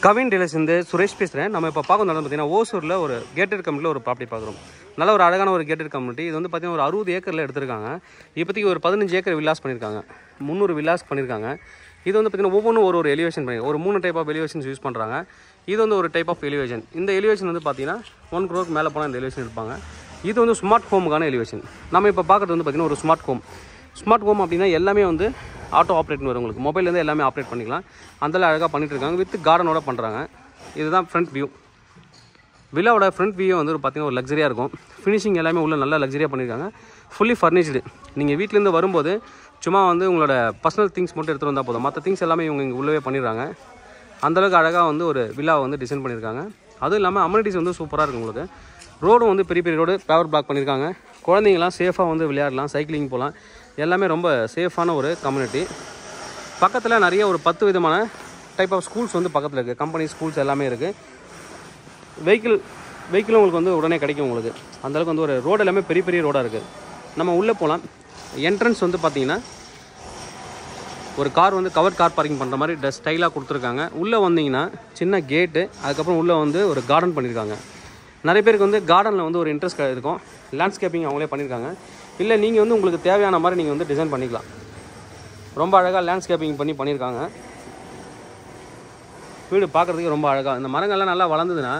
Kavin dealers இந்த சுரேஷ் பேசுகிறேன். நம்ம இப்போ பார்க்க வந்தோம் பார்த்தீங்கன்னா ஓசூரில் ஒரு கேட்டட் கம்யூனிட்டியில் ஒரு ப்ராப்பர்ட்டி பார்க்குறோம். நல்ல ஒரு அழகான ஒரு கேட்டட் கம்யூனிட்டி. இது வந்து பார்த்தீங்கன்னா ஒரு 60 ஏக்கரில் எடுத்திருக்காங்க. இப்போதைக்கு ஒரு 15 ஏக்கர் வில்லாஸ் பண்ணியிருக்காங்க, 300 வில்லாஸ் பண்ணியிருக்காங்க. இது வந்து பார்த்தீங்கன்னா ஒவ்வொன்றும் ஒரு எலிவேஷன் பண்ணி ஒரு 3 டைப் ஆஃப் எலிவேஷன்ஸ் யூஸ் பண்ணுறாங்க. இது வந்து ஒரு டைப் ஆஃப் எலிவேஷன். இந்த எலிவேஷன் வந்து பார்த்தீங்கன்னா 1 crore மேலே போனால் இந்த எலிவேஷன் இருப்பாங்க. இது வந்து ஸ்மார்ட் ஹோமுக்கான எலிவேஷன். நம்ம இப்போ பார்க்குறது வந்து பார்த்தீங்கன்னா ஒரு ஸ்மார்ட் ஹோம். ஸ்மார்ட் ஹோம் அப்படின்னா எல்லாமே வந்து ஆட்டோ ஆப்ரேட்னு வரும். உங்களுக்கு மொபைல்லேருந்து எல்லாமே ஆப்ரேட் பண்ணிக்கலாம். அந்தளவு அழகாக பண்ணிட்டு இருக்காங்க. வித் கார்டனோட பண்ணுறாங்க. இதுதான் ஃப்ரண்ட் வியூ. வில்லாவோட ஃப்ரண்ட் வியூ வந்து பார்த்தீங்கன்னா ஒரு லக்ஸரியாக இருக்கும். ஃபினிஷிங் எல்லாமே உள்ள நல்லா லக்ஸரியாக பண்ணியிருக்காங்க. Fully furnished. நீங்கள் வீட்டிலேருந்து வரும்போது சும்மா வந்து உங்களோட பர்சனல் திங்ஸ் மட்டும் எடுத்துகிட்டு வந்தால் போதும். மற்ற திங்ஸ் எல்லாமே இவங்க இங்கே உள்ளவே பண்ணிடுறாங்க. அந்தளவுக்கு அழகாக வந்து ஒரு வில்லாவை வந்து டிசைன் பண்ணியிருக்காங்க. அதுவும் இல்லாமல் அம்யூனிட்டிஸ் வந்து சூப்பராக இருக்கும். உங்களுக்கு ரோடும் வந்து பெரிய பெரிய ரோடு பேவர் பிளாக் பண்ணியிருக்காங்க. குழந்தைங்களாம் சேஃபாக வந்து விளையாடலாம், சைக்கிளிங் போகலாம். எல்லாமே ரொம்ப சேஃபான ஒரு கம்யூனிட்டி. பக்கத்தில் நிறைய ஒரு 10 விதமான டைப் ஆஃப் ஸ்கூல்ஸ் வந்து பக்கத்தில் இருக்குது. கம்பெனி ஸ்கூல்ஸ் எல்லாமே இருக்குது. வெஹிக்கிளும் உங்களுக்கு வந்து உடனே கிடைக்கும். உங்களுக்கு அந்தளவுக்கு வந்து ஒரு ரோடு எல்லாமே பெரிய பெரிய ரோடாக இருக்குது. நம்ம உள்ளே போகலாம். என்ட்ரன்ஸ் வந்து பார்த்திங்கன்னா ஒரு கார் வந்து கவர் கார் பார்க்கிங் பண்ணுற மாதிரி ஸ்டைலாக கொடுத்துருக்காங்க. உள்ளே வந்தீங்கன்னா சின்ன கேட்டு, அதுக்கப்புறம் உள்ளே வந்து ஒரு கார்டன் பண்ணியிருக்காங்க. நிறைய பேருக்கு வந்து கார்டனில் வந்து ஒரு இன்ட்ரெஸ்ட் இருக்கும். லேண்ட்ஸ்கேப்பிங் அவங்களே பண்ணியிருக்காங்க. இல்லை நீங்கள் வந்து உங்களுக்கு தேவையான மாதிரி நீங்கள் வந்து டிசைன் பண்ணிக்கலாம். ரொம்ப அழகாக லேண்ட்ஸ்கேப்பிங் பண்ணியிருக்காங்க. வீடு பார்க்குறதுக்கு ரொம்ப அழகாக, இந்த மரங்கள்லாம் நல்லா வளர்ந்ததுன்னா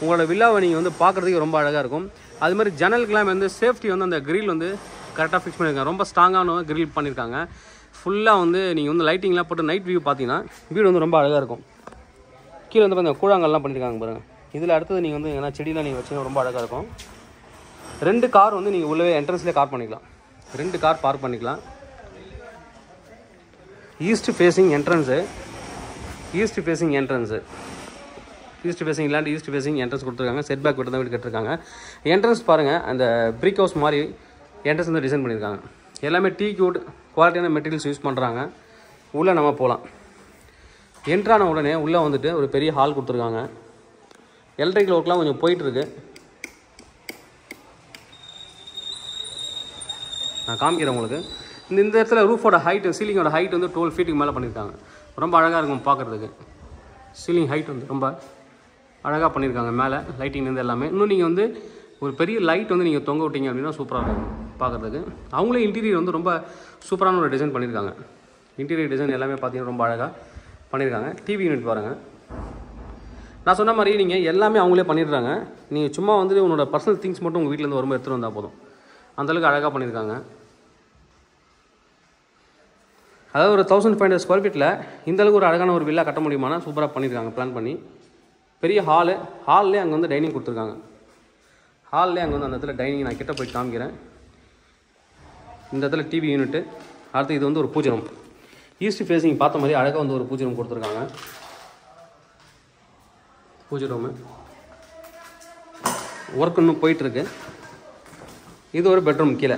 உங்களோட வில்லாவை நீங்கள் வந்து பார்க்குறதுக்கு ரொம்ப அழகாக இருக்கும். அது மாதிரி ஜன்னலுக்கெல்லாம் வந்து சேஃப்டி வந்து அந்த கிரில் வந்து கரெக்டாக ஃபிக்ஸ் பண்ணியிருக்காங்க. ரொம்ப ஸ்ட்ராங்கான கிரில் பண்ணியிருக்காங்க. ஃபுல்லாக வந்து நீங்கள் வந்து லைட்டிங்லாம் போட்டு நைட் வியூ பார்த்தீங்கன்னா வீடு வந்து ரொம்ப அழகாக இருக்கும். கீழே வந்து பார்த்தீங்கன்னா கூழாங்கல்லாம் பண்ணியிருக்காங்க பாருங்கள். இதில் அடுத்தது நீங்கள் வந்து எங்கன்னா செடியெலாம் நீங்கள் வச்சிங்கன்னா ரொம்ப அழகாக இருக்கும். 2 கார் வந்து நீங்கள் உள்ளவே என்ட்ரன்ஸ்லேயே கார் பண்ணிக்கலாம். 2 கார் பார்க் பண்ணிக்கலாம். East facing entrance east facing entrance கொடுத்துருக்காங்க. செட் பேக் விட்டு தான் வீடு கட்டிருக்காங்க. என்ட்ரன்ஸ் பாருங்கள், அந்த பிரிக் ஹவுஸ் மாதிரி என்ட்ரன்ஸ் வந்து டிசைன் பண்ணியிருக்காங்க. எல்லாமே டீக்வுட் குவாலிட்டியான மெட்டீரியல்ஸ் யூஸ் பண்ணுறாங்க. உள்ளே நம்ம போகலாம். என்ட்ரான உடனே உள்ளே வந்துட்டு ஒரு பெரிய ஹால் கொடுத்துருக்காங்க. எலக்ட்ரிக்கல் ஒர்க்லாம் கொஞ்சம் போயிட்டுருக்கு. நான் காமிக்கிறேன் உங்களுக்கு. இந்த இடத்துல ரூஃபோட ஹைட்டு, சீலிங்கோட ஹைட் வந்து 12 ஃபீட்டுக்கு மேலே பண்ணியிருக்காங்க. ரொம்ப அழகாக இருக்கும் பார்க்குறதுக்கு. சீலிங் ஹைட் வந்து ரொம்ப அழகாக பண்ணியிருக்காங்க. மேலே லைட்டிங்லேருந்து எல்லாமே. இன்னும் நீங்கள் வந்து ஒரு பெரிய லைட் வந்து நீங்கள் தொங்க விட்டீங்க அப்படின்னா சூப்பராக இருக்கும் பார்க்குறதுக்கு. அவங்களே இன்டீரியர் வந்து ரொம்ப சூப்பரான ஒரு டிசைன் பண்ணியிருக்காங்க. இன்டீரியர் டிசைன் எல்லாமே பார்த்தீங்கன்னா ரொம்ப அழகாக பண்ணியிருக்காங்க. டிவி யூனிட் பாருங்கள். நான் சொன்ன மாதிரி நீங்கள் எல்லாமே அவங்களே பண்ணிடுறாங்க. நீங்கள் சும்மா வந்து உங்களோட பர்சனல் திங்ஸ் மட்டும் உங்கள் வீட்டிலேருந்து வரும்போது எடுத்துகிட்டு வந்தால் போதும். அந்தளவுக்கு அழகாக பண்ணியிருக்காங்க. அதாவது ஒரு 1500 ஸ்கொயர் ஃபீட்டில் இந்தளவுக்கு ஒரு அழகான ஒரு வில்லா கட்ட முடியுமானா சூப்பராக பண்ணியிருக்காங்க. பிளான் பண்ணி பெரிய ஹால்லே அங்கே வந்து டைனிங் கொடுத்துருக்காங்க. ஹால்லே அங்கே வந்து அந்த இடத்துல டைனிங் நான் கிட்ட போய் காமிக்கிறேன். இந்த இடத்துல டிவி யூனிட்டு. அடுத்து இது வந்து ஒரு பூஜை ரூம். ஈஸ்ட் ஃபேஸிங் பார்த்த மாதிரி அழகாக வந்து ஒரு பூஜை ரூம் கொடுத்துருக்காங்க. பூஜை ரூமு ஒர்க் இன்னும் போயிட்டுருக்கு. இது ஒரு பெட்ரூம். கீழே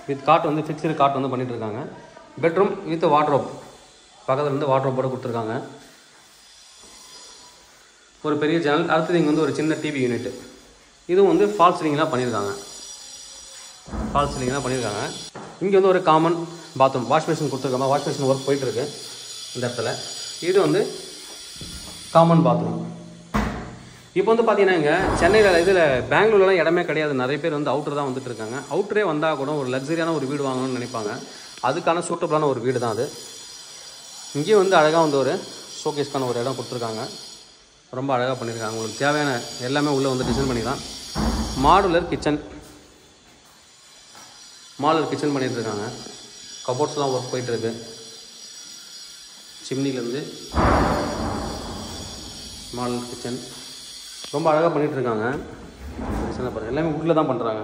வித் காட் வந்து ஃபிக்ஸ்டு காட் வந்து பண்ணிகிட்ருக்காங்க. பெட்ரூம் வித் வார்ட்ரோப், பக்கத்தில் இருந்து வார்ட்ரோப்போடு கொடுத்துருக்காங்க. ஒரு பெரிய ஜன்னல். அடுத்தது இங்கே வந்து ஒரு சின்ன டிவி யூனிட். இதுவும் வந்து ஃபால் சீலிங்லாம் பண்ணியிருக்காங்க. இங்கே வந்து ஒரு காமன் பாத்ரூம், வாஷ் பேஷன் கொடுத்துருக்காங்க. வாஷ் பேஷன் ஒர்க் போயிட்டுருக்கு இந்த இடத்துல. இது வந்து காமன் பாத்ரூம். இப்போ வந்து பார்த்தீங்கன்னா இங்கே சென்னையில் இதில் பெங்களூர்லாம் இடமே கிடையாது. நிறைய பேர் வந்து அவுட்டர் தான் வந்துட்டு இருக்காங்க. அவுட்டரே வந்தால் கூட ஒரு லக்ஸரியான ஒரு வீடு வாங்கணும்னு நினைப்பாங்க. அதுக்கான சூட்டபிளான ஒரு வீடு தான் அது. இங்கேயும் வந்து அழகாக வந்து ஒரு ஷோகேஸ்க்கான ஒரு இடம் கொடுத்துருக்காங்க. ரொம்ப அழகாக பண்ணியிருக்காங்க. உங்களுக்கு தேவையான எல்லாமே உள்ளே வந்து டிசைன் பண்ணிக்கலாம். மாடுலர் கிச்சன் பண்ணிகிட்டு இருக்காங்க. கபோர்ட்ஸ்லாம் ஒர்க் போயிட்டுருக்கு. சிம்னிலேருந்து மாடுலர் கிச்சன் ரொம்ப அழகாக பண்ணிகிட்டு இருக்காங்க. பாருங்கள், எல்லாமே உள்ளே தான் பண்ணுறாங்க.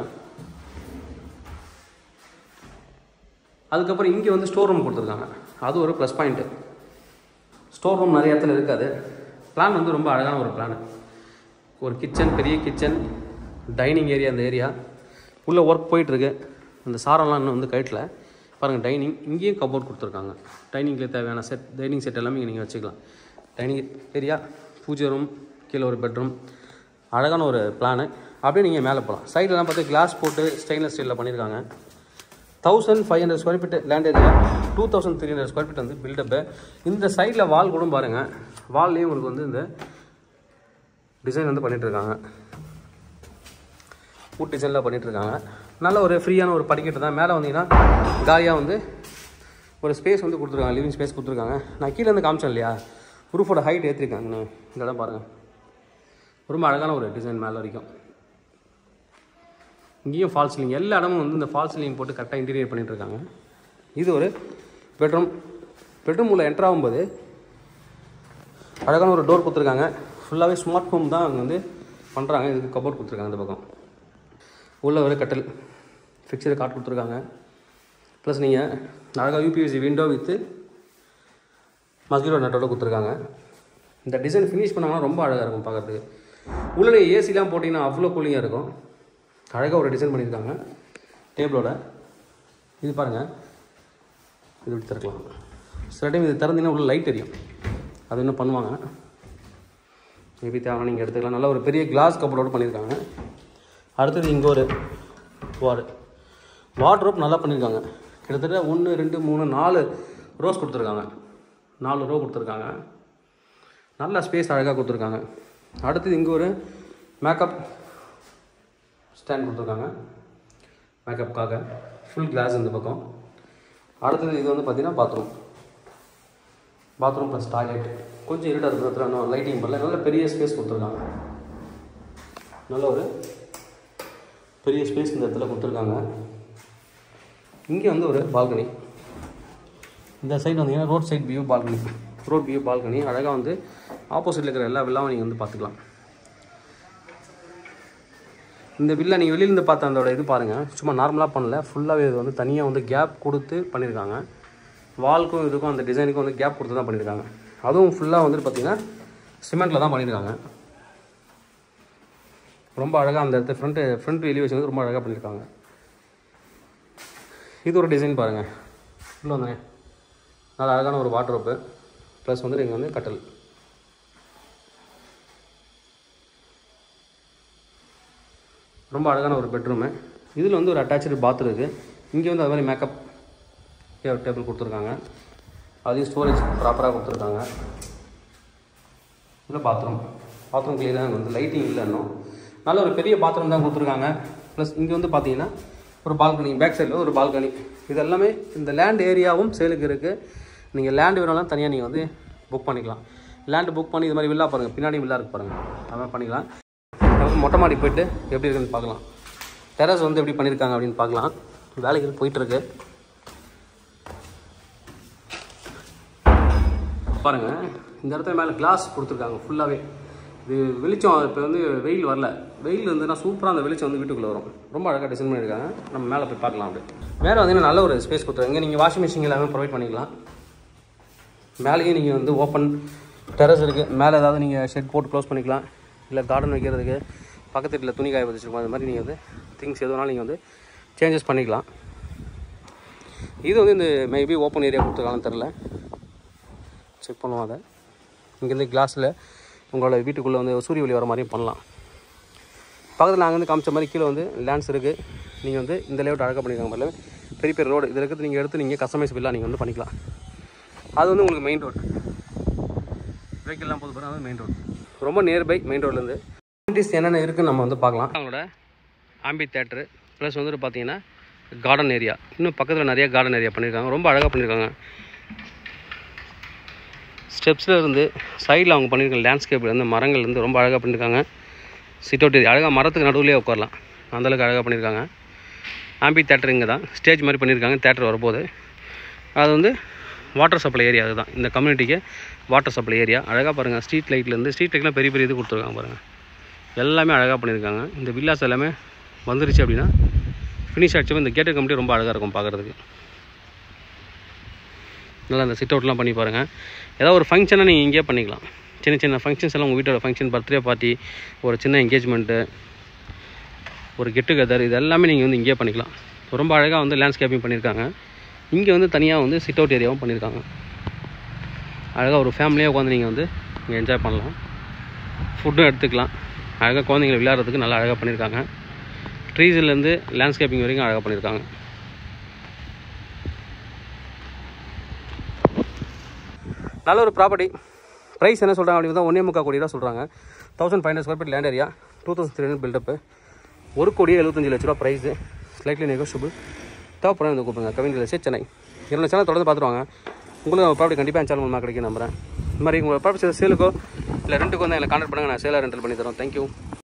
அதுக்கப்புறம் இங்கே வந்து ஸ்டோர் ரூம் கொடுத்துருக்காங்க. அது ஒரு ப்ளஸ் பாயிண்ட்டு. ஸ்டோர் ரூம் நிறைய இடத்துல இருக்காது. பிளான் வந்து ரொம்ப அழகான ஒரு பிளான். ஒரு கிச்சன், பெரிய கிச்சன், டைனிங் ஏரியா. அந்த ஏரியா உள்ளே ஒர்க் போயிட்டுருக்கு. அந்த சாரெல்லாம் இன்னும் வந்து கயிட்டில் பாருங்கள். டைனிங் இங்கேயும் கபோர்ட் கொடுத்துருக்காங்க. டைனிங்கில் தேவையான டைனிங் செட் எல்லாமே நீங்கள் வச்சுக்கலாம். டைனிங் ஏரியா, பூஜை ரூம், கீழே ஒரு பெட்ரூம். அழகான ஒரு பிளானு. அப்படியே நீங்கள் மேலே போகலாம். சைட்லலாம் பார்த்து கிளாஸ் போட்டு ஸ்டெயின்லெஸ் ஸ்டீலில் பண்ணியிருக்காங்க. 1500 square feet land area, 2300 square feet வந்து பில்டப்பு. இந்த சைடில் வால் கூட பாருங்கள். வால்லேயும் உங்களுக்கு வந்து இந்த டிசைன் வந்து பண்ணிகிட்ருக்காங்க. வுட் டிசைனில் பண்ணிகிட்ருக்காங்க. நல்ல ஒரு ஃப்ரீயான ஒரு படிக்கட்டு தான். மேலே வந்தீங்கன்னா காலியாக வந்து ஒரு ஸ்பேஸ் வந்து கொடுத்துருக்காங்க, லிவிங் ஸ்பேஸ் கொடுத்துருக்காங்க. நான் கீழே வந்து காமிச்சேன் இல்லையா, ரூஃபோட ஹைட் ஏற்றிருக்காங்கண்ணே. இந்த இடம் பாருங்கள், ரொம்ப அழகான ஒரு டிசைன் மேலே வரைக்கும். இங்கேயும் ஃபால் சீலிங், எல்லா இடமும் வந்து இந்த ஃபால் சீலிங் போட்டு கரெக்டாக இன்டீரியர் பண்ணிகிட்ருக்காங்க. இது ஒரு பெட்ரூம். பெட்ரூம் உள்ள என்ட்ரு ஆகும்போது அழகான ஒரு டோர் கொடுத்துருக்காங்க. ஃபுல்லாகவே ஸ்மார்ட் ஹோம் தான் அங்கே வந்து பண்ணுறாங்க. இதுக்கு கபோர்ட் கொடுத்துருக்காங்க. இந்த பக்கம் உள்ள ஒரு கட்டல் ஃபிக்ஸடு காட் கொடுத்துருக்காங்க. ப்ளஸ் நீங்கள் அழகாக யூபிஎஸ்சி விண்டோ வித்து மஸ்கிட்டோ நட்டோட கொடுத்துருக்காங்க. இந்த டிசைன் ஃபினிஷ் பண்ணாங்கன்னா ரொம்ப அழகாக இருக்கும் பார்க்குறதுக்கு. உள்ளே ஏசிலாம் போட்டிங்கன்னா அவ்வளோ கூலிங்காக இருக்கும். அழகாக ஒரு டிசைன் பண்ணியிருக்காங்க டேபிளோட. இது பாருங்கள், இது இப்படி திறக்கலாம். சில டைம் இது திறந்தீங்கன்னா உள்ள லைட் எரியும். அது இன்னும் பண்ணுவாங்க. மேபி தேவை நீங்கள் எடுத்துக்கலாம். நல்ல ஒரு பெரிய கிளாஸ் கப்போர்டோடு பண்ணியிருக்காங்க. அடுத்தது இங்கே ஒரு வார்ட்ரோப் நல்லா பண்ணியிருக்காங்க. கிட்டத்தட்ட 1 2 3 4 ரோஸ் கொடுத்துருக்காங்க. 4 ரோ கொடுத்துருக்காங்க. நல்ல ஸ்பேஸ் அழகாக கொடுத்துருக்காங்க. அடுத்தது இங்கே ஒரு மேக்கப் ஸ்டாண்ட் கொடுத்துருக்காங்க. மேக்கப்புக்காக ஃபுல் கிளாஸ் இந்த பக்கம். அடுத்தது இது வந்து பார்த்திங்கன்னா பாத்ரூம் ப்ளஸ் டாய்லெட். கொஞ்சம் இருட்டாக இருக்கிற இன்னும் லைட்டிங் பண்ணல. நல்ல பெரிய ஸ்பேஸ் கொடுத்துருக்காங்க. நல்ல ஒரு பெரிய ஸ்பேஸ் இந்த இடத்துல கொடுத்துருக்காங்க. இங்கே வந்து ஒரு பால்கனி. இந்த சைடு வந்தீங்கன்னா ரோட் வியூ பால்கனி. அழகாக வந்து ஆப்போசிட்டில் இருக்கிற எல்லா வில்லாவும் நீங்கள் வந்து பார்த்துக்கலாம். இந்த வில்லா நீங்கள் வெளியிலேருந்து பார்த்த அதோட இது பாருங்கள், சும்மா நார்மலாக பண்ணல. ஃபுல்லாகவே இது வந்து தனியாக வந்து கேப் கொடுத்து பண்ணியிருக்காங்க. வால்க்கும் இதுக்கும் அந்த டிசைனுக்கும் வந்து கேப் கொடுத்து தான் பண்ணியிருக்காங்க. அதுவும் ஃபுல்லாக வந்துட்டு பார்த்திங்கன்னா சிமெண்ட்டில் தான் பண்ணியிருக்காங்க. ரொம்ப அழகாக அந்த இடத்துல ஃப்ரண்ட் எலிவேஷன் வந்து ரொம்ப அழகாக பண்ணியிருக்காங்க. இது ஒரு டிசைன் பாருங்கள். உள்ளே வந்தேன் நல்லா அழகான ஒரு வார்ட்ரோப்பு. ப்ளஸ் வந்துட்டு இங்கே வந்து கட்டல். ரொம்ப அழகான ஒரு பெட்ரூமு. இதில் வந்து ஒரு அட்டாச்சு பாத்ரூம் இருக்குது. இங்கே வந்து அது மாதிரி மேக்கப் டேபிள் கொடுத்துருக்காங்க. அதையும் ஸ்டோரேஜ் ப்ராப்பராக கொடுத்துருக்காங்க. இல்லை பாத்ரூம் கிளியராக வந்து லைட்டிங் இல்லை இன்னும். நல்ல ஒரு பெரிய பாத்ரூம் தான் கொடுத்துருக்காங்க. ப்ளஸ் இங்கே வந்து பார்த்தீங்கன்னா ஒரு பால்கனி, பேக் சைடில் ஒரு பால்கனி. இது எல்லாமே இந்த லேண்ட் ஏரியாவும் சேலுக்கு இருக்குது. நீங்கள் லேண்டு வேணாலும் தனியாக நீங்கள் வந்து புக் பண்ணிக்கலாம். லேண்டு புக் பண்ணி இது மாதிரி வில்லா பாருங்கள், பின்னாடி வில்லா இருக்குது பாருங்கள், அது மாதிரி பண்ணிக்கலாம். மொட்டை மாடி போய்ட்டு எப்படி இருக்குன்னு பார்க்கலாம். டெரஸ் வந்து எப்படி பண்ணியிருக்காங்க அப்படின்னு பார்க்கலாம். வேலைகள் போயிட்டுருக்கு பாருங்கள். இந்த இடத்துல மேலே கிளாஸ் கொடுத்துருக்காங்க ஃபுல்லாகவே. இது வெளிச்சம் இப்போ வந்து வெயில் வரல. வெயில் இருந்துன்னா சூப்பராக அந்த வெளிச்சம் வந்து வீட்டுக்குள்ளே வரும். ரொம்ப அழகாக டிசைன் பண்ணியிருக்காங்க. நம்ம மேலே போய் பார்க்கலாம். அப்படி மேலே வந்து நல்ல ஒரு ஸ்பேஸ் கொடுத்துருக்காங்க. நீங்கள் வாஷிங் மிஷின் எல்லாமே ப்ரொவைட் பண்ணிக்கலாம். மேலேயும் நீங்கள் வந்து ஓப்பன் டெரஸ் இருக்குது. மேலே ஏதாவது நீங்கள் ஷெட் போட்டு க்ளோஸ் பண்ணிக்கலாம். இல்லை கார்டன் வைக்கிறதுக்கு பக்கத்து வீட்டில் துணி காய வச்சுருக்கோம். அது மாதிரி நீங்கள் வந்து திங்ஸ் எதுனாலும் நீங்கள் வந்து சேஞ்சஸ் பண்ணிக்கலாம். இது வந்து இந்த மேபி ஓப்பன் ஏரியா கொடுத்துருக்காங்கன்னு தெரில, செக் பண்ணுவோம். அதை இங்கேருந்து கிளாஸில் உங்களோட வீட்டுக்குள்ளே வந்து சூரிய ஒளி வர மாதிரியும் பண்ணலாம். பக்கத்தில் நாங்கள் வந்து காமிச்ச மாதிரி கீழே வந்து லேண்ட்ஸ் இருக்குது. நீங்கள் வந்து இந்த லேஅவுட் அழகாக பண்ணியிருக்காங்க. மாதிரி பெரிய பெரிய ரோடு இதில் இருக்கிறது நீங்கள் எடுத்து நீங்கள் கஸ்டமைஸ் பில்லாக நீங்கள் வந்து பண்ணிக்கலாம். அது வந்து உங்களுக்கு மெயின் ரோடு, வெஹிக்கிள்லாம் போது பாருங்கள். அது மெயின் ரோடு, ரொம்ப நியர்பை மெயின் ரோட்லேருந்து. அம்யூனிட்டிஸ் என்னென்ன இருக்குதுன்னு நம்ம வந்து பார்க்கலாம். அவங்களோட ஆம்பி தேட்டரு ப்ளஸ் வந்துட்டு பார்த்தீங்கன்னா கார்டன் ஏரியா. இன்னும் பக்கத்தில் நிறைய கார்டன் ஏரியா பண்ணியிருக்காங்க. ரொம்ப அழகாக பண்ணியிருக்காங்க. ஸ்டெப்ஸில் இருந்து சைடில் அவங்க பண்ணியிருக்க லேண்ட்ஸ்கேப்லேருந்து மரங்கள்லேருந்து ரொம்ப அழகாக பண்ணியிருக்காங்க. சிட் அவுட் ஏரியா அழகாக மரத்துக்கு நடுவுலேயே உட்காரலாம், அந்தளவுக்கு அழகாக பண்ணியிருக்காங்க. ஆம்பி தேட்டர் இங்கே தான் ஸ்டேஜ் மாதிரி பண்ணியிருக்காங்க. தேட்டர் வரப்போது அது வந்து வாட்டர் சப்ளை ஏரியா. அதுதான் இந்த கம்யூனிட்டிக்கு வாட்டர் சப்ளை ஏரியா. அழகாக பாருங்கள். ஸ்ட்ரீட் லைட்லாம் பெரிய பெரிய இது கொடுத்துருக்காங்க பாருங்கள். எல்லாமே அழகாக பண்ணியிருக்காங்க. இந்த வில்லாஸ் எல்லாமே வந்துருச்சு அப்படின்னா ஃபினிஷ் ஆகிடுச்சு. இந்த கேட்டர் கம்யூனிட்டி ரொம்ப அழகாக இருக்கும் பார்க்குறதுக்கு. நல்லா அந்த சிட் அவுட்லாம் பண்ணி பாருங்கள். ஏதாவது ஒரு ஃபங்க்ஷனாக நீங்கள் இங்கேயே பண்ணிக்கலாம். சின்ன சின்ன ஃபங்க்ஷன்ஸ் எல்லாம் உங்கள் வீட்டோட ஃபங்க்ஷன், பர்த்டே பார்ட்டி, ஒரு சின்ன என்கேஜ்மெண்ட்டு, ஒரு கெட் டுகெதர், இது எல்லாமே நீங்கள் வந்து இங்கேயே பண்ணிக்கலாம். ரொம்ப அழகாக வந்து லேண்ட்ஸ்கேப்பிங் பண்ணியிருக்காங்க. இங்கே வந்து தனியாக வந்து சிட் அவுட் ஏரியாவும் பண்ணியிருக்காங்க. அழகாக ஒரு ஃபேமிலியாக உட்காந்து நீங்கள் வந்து இங்கே என்ஜாய் பண்ணலாம். ஃபுட்டும் எடுத்துக்கலாம். அழகாக குழந்தைங்களை விளையாடுறதுக்கு நல்லா அழகாக பண்ணியிருக்காங்க. ட்ரீஸ்லேருந்து லேண்ட்ஸ்கேப்பிங் வரைக்கும் அழகாக பண்ணியிருக்காங்க. நல்ல ஒரு ப்ராப்பர்ட்டி ப்ரைஸ் என்ன சொல்கிறாங்க அப்படின்னு தான் 1.25 கோடி ரூபா சொல்கிறாங்க. 1500 square feet land area, 2300 buildup, 1,75 லட்ச ரூபா ப்ரைஸு, ஸ்லைட்லி நெகோஷியபிள். தேவைப்படும் வந்து கூப்பிடுங்க. Kavin real estate, Chennai. என்னோட சேனல் தொடர்ந்து பார்த்துருவாங்க. உங்களுக்கு ப்ராப்பர்ட்டி கண்டிப்பாக என் சேனல் மூலமாக கிடைக்கும் நம்புறேன். இந்த மாதிரி உங்கள் ப்ராப்பர்ட்டி சேலுக்கோ இல்லை ரெண்டுக்கோ வந்து எங்களை கான்டாக்ட் பண்ணுங்கள். நான் சேலாக ரெண்டல் பண்ணி தரோம். தேங்க்யூ.